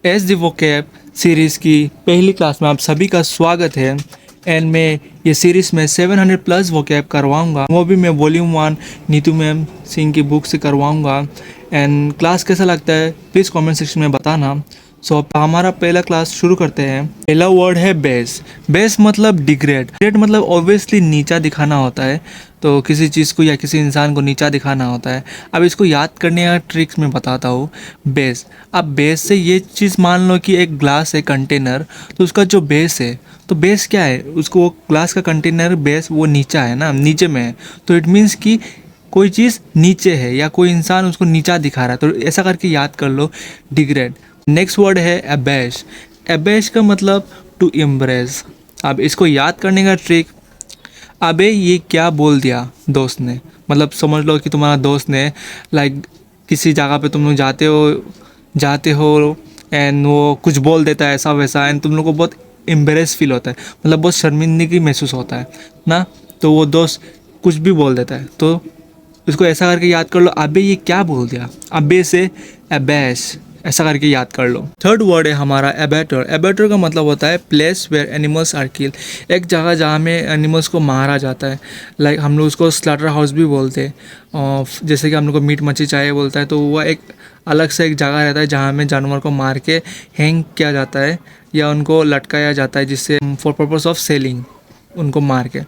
S दी vocab series की पहली class में आप सभी का स्वागत है। एंड मैं ये सीरीज़ में 700 प्लस वोकैब करवाऊंगा, वो भी मैं वॉल्यूम 1 नीतू मैम सिंह की बुक से करवाऊंगा। एंड क्लास कैसा लगता है प्लीज़ कमेंट सेक्शन में बताना। सो अब हमारा पहला क्लास शुरू करते हैं। पहला वर्ड है बेस। बेस मतलब डिग्रेड। डिग्रेड मतलब ऑब्वियसली नीचा दिखाना होता है, तो किसी चीज़ को या किसी इंसान को नीचा दिखाना होता है। अब इसको याद करने का ट्रिक्स मैं बताता हूँ। बेस, अब बेस से ये चीज़ मान लो कि एक ग्लास है कंटेनर, तो उसका जो बेस है, तो बेस क्या है, उसको वो ग्लास का कंटेनर बेस वो नीचा है ना, नीचे में है, तो इट मीन्स कि कोई चीज़ नीचे है या कोई इंसान उसको नीचा दिखा रहा है, तो ऐसा करके याद कर लो डिग्रेड। नेक्स्ट वर्ड है एबैश। एबैश का मतलब टू इम्प्रेस। अब इसको याद करने का ट्रिक, अबे ये क्या बोल दिया दोस्त ने, मतलब समझ लो कि तुम्हारा दोस्त ने लाइक किसी जगह पे तुम लोग जाते हो एंड वो कुछ बोल देता है ऐसा वैसा, एंड तुम लोग को बहुत एम्बेरेस फील होता है, मतलब बहुत शर्मिंदगी महसूस होता है ना। तो वो दोस्त कुछ भी बोल देता है, तो इसको ऐसा करके याद कर लो, अबे ये क्या बोल दिया। अबे से अबैश, ऐसा करके याद कर लो। थर्ड वर्ड है हमारा एबैटर। एबैटर का मतलब होता है प्लेस वेयर एनिमल्स आर किल। एक जगह जहाँ में एनिमल्स को मारा जाता है, लाइक हम लोग उसको स्लाटर हाउस भी बोलते हैं। और जैसे कि हम लोग को मीट मच्छी चाहिए बोलता है, तो वह एक अलग से एक जगह रहता है जहाँ में जानवर को मार के हैंग किया जाता है या उनको लटकाया जाता है, जिससे फॉर पर्पस ऑफ सेलिंग उनको मार के।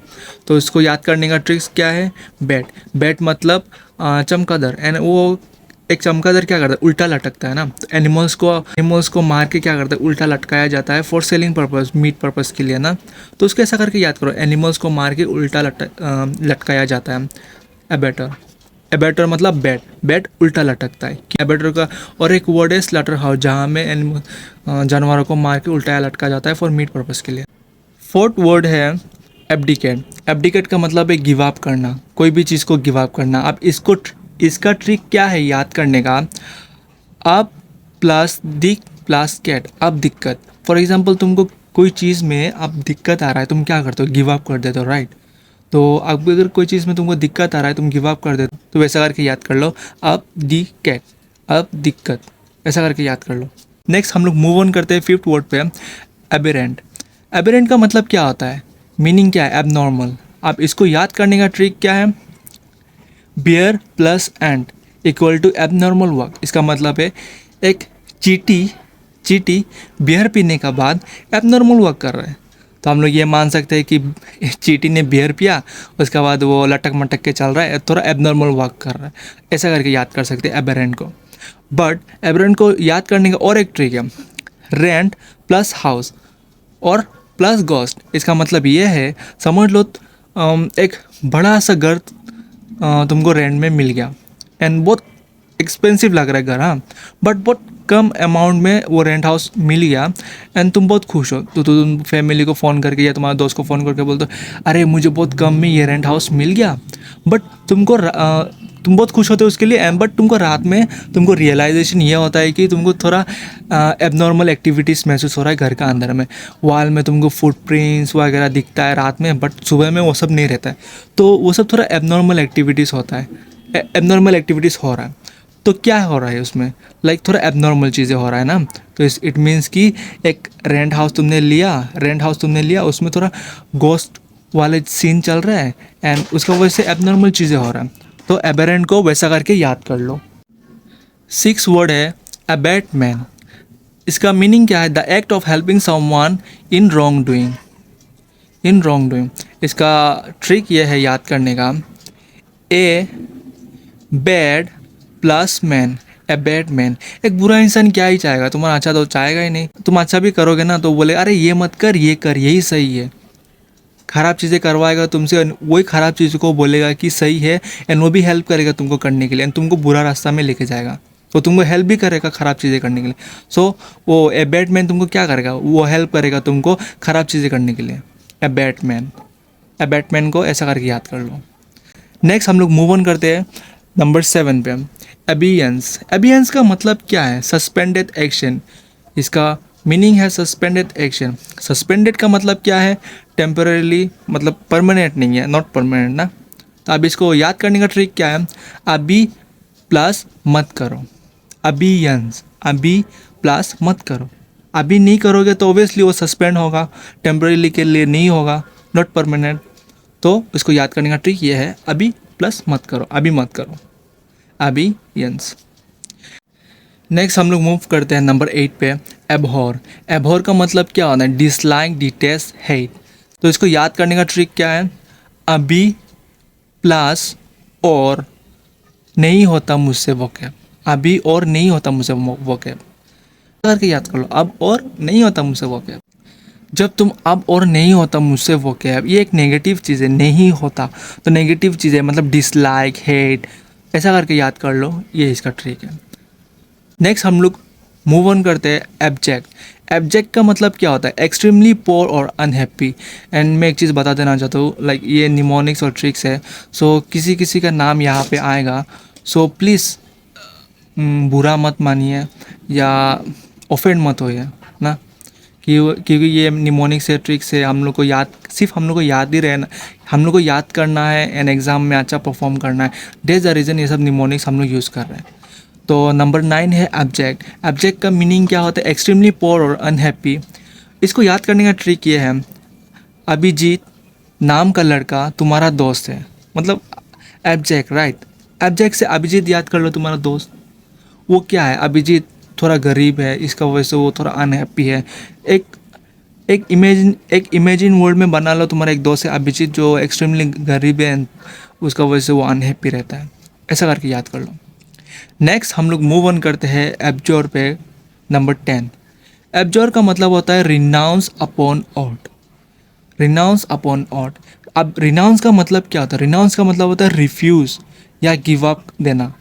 तो इसको याद करने का ट्रिक्स क्या है, बैट। बैट मतलब चमगादड़, एंड वो एक चमगादड़ क्या करता है, उल्टा लटकता है ना। तो एनिमल्स को मार के क्या करता है, उल्टा लटकाया जाता है for selling purpose, meat purpose के लिए ना। तो उसको ऐसा करके याद करो, एनिमल्स को मार के उल्टा लटकाया जाता है। एबेटर। एबेटर मतलब बैट, बैट उल्टा लटकता है। एबेटर का और एक वर्ड है स्लॉटर हाउस, जहाँ में एनिमल जानवरों को मार के उल्टा लटका जाता है फॉर मीट पर्पस के लिए। फोर्थ वर्ड है एब्डिकेट। एब्डिकेट का मतलब है गिव अप करना, कोई भी चीज़ को गिव अप करना। अब इसका ट्रिक क्या है याद करने का, अब प्लस दिक प्लस कैट, अब दिक्कत। फॉर एग्जांपल तुमको कोई चीज़ में अब दिक्कत आ रहा है, तुम क्या करते हो, गिव अप कर देते हो, राइट। तो अब अगर कोई चीज़ में तुमको दिक्कत आ रहा है, तुम गिव अप कर देते हो, तो वैसा करके याद कर लो, अब दी कैट, अब दिक्कत, ऐसा करके याद कर लो। नेक्स्ट हम लोग मूव ऑन करते हैं फिफ्थ वर्ड पे, एबेरेंट। एबेरेंट का मतलब क्या होता है, मीनिंग क्या है, एबनॉर्मल। अब इसको याद करने का ट्रिक क्या है, bear plus ant equal to abnormal work. इसका मतलब है एक चीटी बियर पीने का बाद एबनॉर्मल वर्क कर रहा है, तो हम लोग ये मान सकते हैं कि चीटी ने बियर पिया, उसके बाद वो लटक मटक के चल रहा है, थोड़ा एबनॉर्मल वर्क कर रहा है, ऐसा करके याद कर सकते हैं एबेरेंट को। बट एबेरेंट को याद करने का और एक ट्रिक है, रेंट प्लस हाउस और प्लस गोस्ट। इसका मतलब ये है, समझ लो एक बड़ा सा घर तुमको रेंट में मिल गया, एंड बहुत एक्सपेंसिव लग रहा है घर, हाँ, बट बहुत कम अमाउंट में वो रेंट हाउस मिल गया, एंड तुम बहुत खुश हो, तो तुम फैमिली को फ़ोन करके या तुम्हारे दोस्त को फ़ोन करके बोलते हो, अरे मुझे बहुत कम में ये रेंट हाउस मिल गया। बट तुम बहुत खुश होते हो उसके लिए, एंड बट तुमको रात में तुमको रियलाइजेशन ये होता है कि तुमको थोड़ा एबनॉर्मल एक्टिविटीज़ महसूस हो रहा है घर का अंदर में। वॉल में तुमको फुटप्रिंट्स वगैरह दिखता है रात में, बट सुबह में वो सब नहीं रहता है, तो वो सब थोड़ा एबनॉर्मल एक्टिविटीज़ होता है, एबनॉर्मल एक्टिविटीज़ हो रहा है। तो क्या हो रहा है उसमें, लाइक थोड़ा एबनॉर्मल चीज़ें हो रहा है ना। तो इट मीन्स कि एक रेंट हाउस तुमने लिया, उसमें थोड़ा गोस्ट वाले सीन चल रहा है, एंड उसका वजह से एबनॉर्मल चीज़ें हो रहा है, तो एबेरेंट को वैसा करके याद कर लो। सिक्स वर्ड है अबैट मैन। इसका मीनिंग क्या है, the act of helping someone in wrong doing. इसका ट्रिक ये है याद करने का, a bad plus man, a bad man. एक बुरा इंसान क्या ही चाहेगा, तुम्हारा अच्छा तो चाहेगा ही नहीं। तुम अच्छा भी करोगे ना, तो बोले अरे ये मत कर, ये कर, यही सही है। ख़राब चीज़ें करवाएगा तुमसे, वही ख़राब चीज़ को बोलेगा कि सही है, एंड वो भी हेल्प करेगा तुमको करने के लिए, एंड तुमको बुरा रास्ता में लेके जाएगा, तो तुमको हेल्प भी करेगा ख़राब चीज़ें करने के लिए। सो वो ए बैड मैन तुमको क्या करेगा, वो हेल्प करेगा तुमको ख़राब चीज़ें करने के लिए। ए बैड मैन को ऐसा करके याद कर लो। नेक्स्ट हम लोग मूव ऑन करते हैं नंबर 7 पे, अबियंस। अबियंस का मतलब क्या है, सस्पेंडेड एक्शन। इसका मीनिंग है सस्पेंडेड एक्शन। सस्पेंडेड का मतलब क्या है, टेम्पररीली, मतलब परमानेंट नहीं है, नॉट परमानेंट ना। तो अब इसको याद करने का ट्रिक क्या है, अभी प्लस मत करो, अबियंस, अभी प्लस मत करो। अभी नहीं करोगे तो ऑब्वियसली वो सस्पेंड होगा, टेम्परेली के लिए नहीं होगा, नॉट परमानेंट। तो इसको याद करने का ट्रिक ये है, अभी प्लस मत करो, अभी मत करो, अभी यंस। नेक्स्ट हम लोग मूव करते हैं नंबर 8 पे, एबहॉर। एबहॉर का मतलब क्या होता है? Dislike, detest, hate. तो इसको याद करने का ट्रिक क्या है? अभी प्लस और नहीं होता मुझसे वोकैब, अभी और नहीं होता मुझसे वोकैब करके याद कर लो। अब और नहीं होता मुझसे वोकैब। जब तुम अब और नहीं होता मुझसे वोकैब, ये एक नेगेटिव चीज़ है, नहीं होता तो नेगेटिव चीज़ है, मतलब डिसलाइक, हेट, ऐसा करके याद कर लो। ये इसका ट्रिक है। नेक्स्ट हम लोग मूव ऑन करते हैं एब्जेक्ट। एब्जेक्ट का मतलब क्या होता है? एक्सट्रीमली पोर और अनहैप्पी। एंड मैं एक चीज़ बता देना चाहता हूँ, लाइक ये निमोनिक्स और ट्रिक्स है, सो किसी किसी का नाम यहाँ पे आएगा, सो प्लीज़ बुरा मत मानिए या ऑफेंड मत होइए ना, क्योंकि ये निमोनिक से ट्रिक से हम लोग को याद, सिर्फ हम लोग को याद ही रहना, हम लोग को याद करना है एंड एग्ज़ाम में अच्छा परफॉर्म करना है। डेज द रीज़न ये सब निमोनिक्स हम लोग यूज़ कर रहे हैं। तो नंबर 9 है एब्जेक्ट। एब्जेक्ट का मीनिंग क्या होता है? एक्सट्रीमली पोर और अनहैप्पी। इसको याद करने का ट्रिक ये है, अभिजीत नाम का लड़का तुम्हारा दोस्त है, मतलब एब्जेक्ट, राइट। एब्जेक्ट से अभिजीत याद कर लो, तुम्हारा दोस्त। वो क्या है? अभिजीत थोड़ा गरीब है, इसका वजह से वो थोड़ा अनहैप्पी है। एक एक इमेजिन वर्ल्ड में बना लो, तुम्हारा एक दोस्त है अभिजीत जो एक्सट्रीमली गरीब है, उसका वजह से वो अनहैप्पी रहता है। ऐसा करके याद कर लो। नेक्स्ट हम लोग मूव ऑन करते हैं एब्जॉर पे, नंबर 10। एब्जॉर का मतलब होता है renounce upon aught. Renounce upon aught. अब रिनाउंस का मतलब क्या होता है? रिनाउंस का मतलब होता है रिफ्यूज़ या गिव अप देना।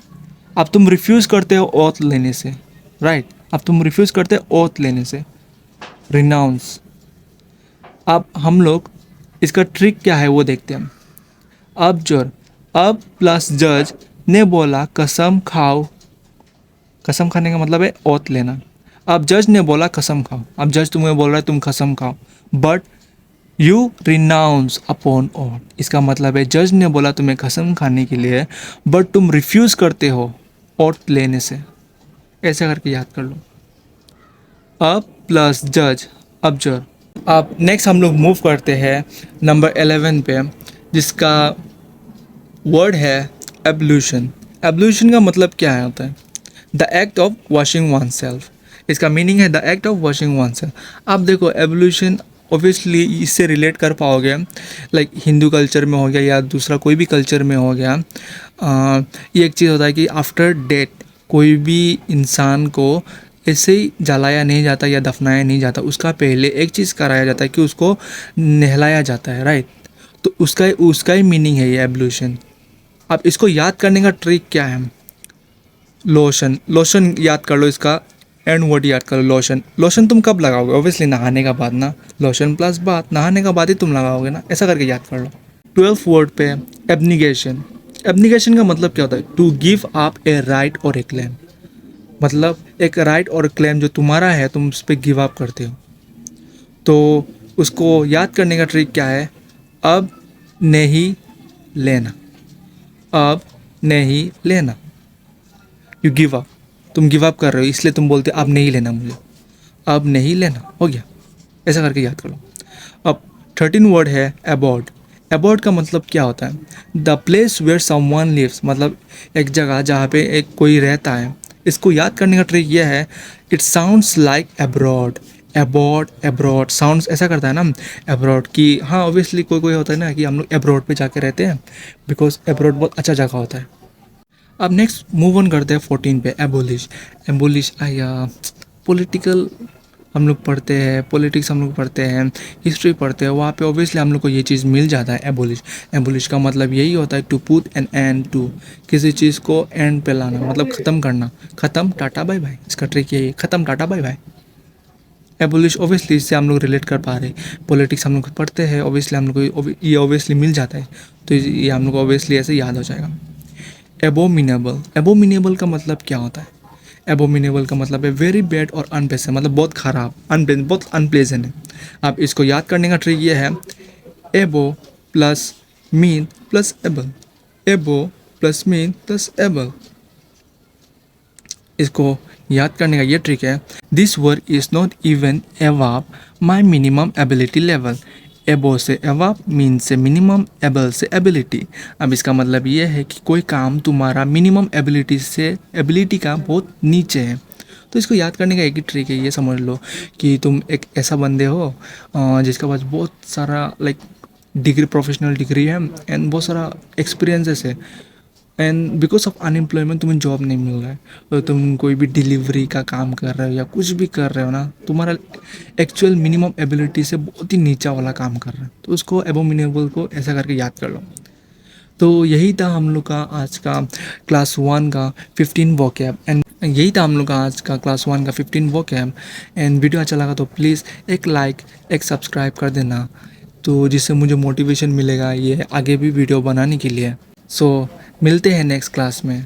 अब तुम रिफ्यूज़ करते हो ओथ लेने से, राइट। अब तुम रिफ्यूज़ करते हो ओथ लेने से, रिनाउंस। अब हम लोग इसका ट्रिक क्या है वो देखते हैं। अब्जॉर, अब प्लस जज ने बोला कसम खाओ। कसम खाने का मतलब है ओथ लेना। अब जज ने बोला कसम खाओ, अब जज तुम्हें बोल रहा है तुम कसम खाओ, but you renounce upon oath. इसका मतलब है जज ने बोला तुम्हें कसम खाने के लिए, बट तुम रिफ्यूज़ करते हो ओथ लेने से। ऐसे करके याद कर लो। अब प्लस जज, अब्जर। अब नेक्स्ट हम लोग मूव करते हैं नंबर 11 पे, जिसका वर्ड है एब्ल्यूशन। एब्ल्यूशन का मतलब क्या होता है? The act of washing one self. इसका मीनिंग है the act of washing one self. आप देखो एवोल्यूशन ऑब्वियसली इससे रिलेट कर पाओगे, लाइक हिंदू कल्चर में हो गया या दूसरा कोई भी कल्चर में हो गया। ये एक चीज़ होता है कि आफ्टर डेथ कोई भी इंसान को ऐसे ही जलाया नहीं जाता या दफनाया नहीं जाता, उसका पहले एक चीज़ कराया जाता है कि उसको नहलाया जाता है, राइट। तो उसका ही मीनिंग है ये एवोल्यूशन। अब इसको याद करने का ट्रिक क्या है? लोशन। लोशन याद कर लो, इसका एंड वर्ड याद करो, लोशन। लोशन तुम कब लगाओगे? ऑब्वियसली नहाने का बाद ना, लोशन प्लस बात, नहाने का बाद ही तुम लगाओगे ना, ऐसा करके याद कर लो। 12th वर्ड पे एब्निगेशन। एब्निगेशन का मतलब क्या होता है? To give up a right और ए क्लेम। मतलब एक राइट और क्लेम जो तुम्हारा है, तुम उस पर गिव अप करते हो। तो उसको याद करने का ट्रिक क्या है? अब नहीं लेना, अब नहीं लेना। यू गिव अप, तुम गिव अप कर रहे हो इसलिए तुम बोलते अब नहीं लेना मुझे, अब नहीं लेना, हो गया। ऐसा करके याद करो। अब 13 वर्ड है अबॉर्ड। अबॉर्ड का मतलब क्या होता है? The place where someone lives, मतलब एक जगह जहाँ पे एक कोई रहता है। इसको याद करने का ट्रिक यह है, it sounds like abroad. Aboard, abroad sounds ऐसा करता है ना अब्रॉड की। हाँ ऑब्वियसली कोई कोई होता है ना कि हम लोग अब्रॉड पे जाके रहते हैं, बिकॉज अब्रॉड बहुत अच्छा जगह होता है। अब नेक्स्ट मूव ऑन करते हैं 14 पे, एबोलिश। एबोलिश आया पॉलिटिकल, हम लोग पढ़ते हैं पॉलिटिक्स, हम लोग पढ़ते हैं हिस्ट्री पढ़ते हैं, वहाँ पे ऑब्वियसली हम लोग को ये चीज़ मिल जाता है एबोलिश। एबोलिश का मतलब यही होता है to put an end to, किसी चीज़ को एंड पे लाना, मतलब ख़त्म करना। ख़त्म, टाटा बाय बाय, इसका ट्रिक यही है, ख़त्म, tata bye bye. Abolish obviously इससे हम लोग रिलेट कर पा रहे हैं, पॉलिटिक्स हम लोग पढ़ते हैं, ऑब्वियसली हम लोग को ये ऑब्वियसली मिल जाता है, तो ये हम लोग को ऑब्वियसली ऐसे याद हो जाएगा। एबोमिनेबल। एबोमिनेबल का मतलब क्या होता है? एबोमिनेबल का मतलब है वेरी बैड और अनप्लेजेंट, मतलब बहुत ख़राब, बहुत अनप्लेजेंट है। अब इसको याद करने का ट्रिक ये है, एबो प्लस मीन प्लस एबल, एबो प्लस मीन प्लस एबल। इसको याद करने का ये ट्रिक है, this work is not even above my minimum ability level. एबो से अबव, मीन से मिनिमम, एबल से एबिलिटी। अब इसका मतलब ये है कि कोई काम तुम्हारा मिनिमम एबिलिटी से एबिलिटी का बहुत नीचे है। तो इसको याद करने का एक ही ट्रिक है, ये समझ लो कि तुम एक ऐसा बंदे हो जिसके पास बहुत सारा लाइक डिग्री, प्रोफेशनल डिग्री है एंड बहुत सारा एक्सपीरियंसेस है, एंड बिकॉज ऑफ अनएम्प्लॉयमेंट तुम्हें जॉब नहीं मिल रहा है। तो तुम कोई भी डिलीवरी का काम कर रहे हो या कुछ भी कर रहे हो ना, तुम्हारा एक्चुअल मिनिमम एबिलिटी से बहुत ही नीचा वाला काम कर रहे हो, तो उसको एबोमिनेबल को ऐसा करके याद कर लो। तो यही था हम लोग का आज का क्लास 1 का 15 वोकैब एंड यही था हम लोग का आज का क्लास 1 का 15 वोकैब। एंड वीडियो अच्छा लगा तो प्लीज़ एक लाइक, एक सब्सक्राइब कर देना, तो जिससे मुझे मोटिवेशन मिलेगा ये आगे भी वीडियो बनाने के लिए। सो मिलते हैं नेक्स्ट क्लास में।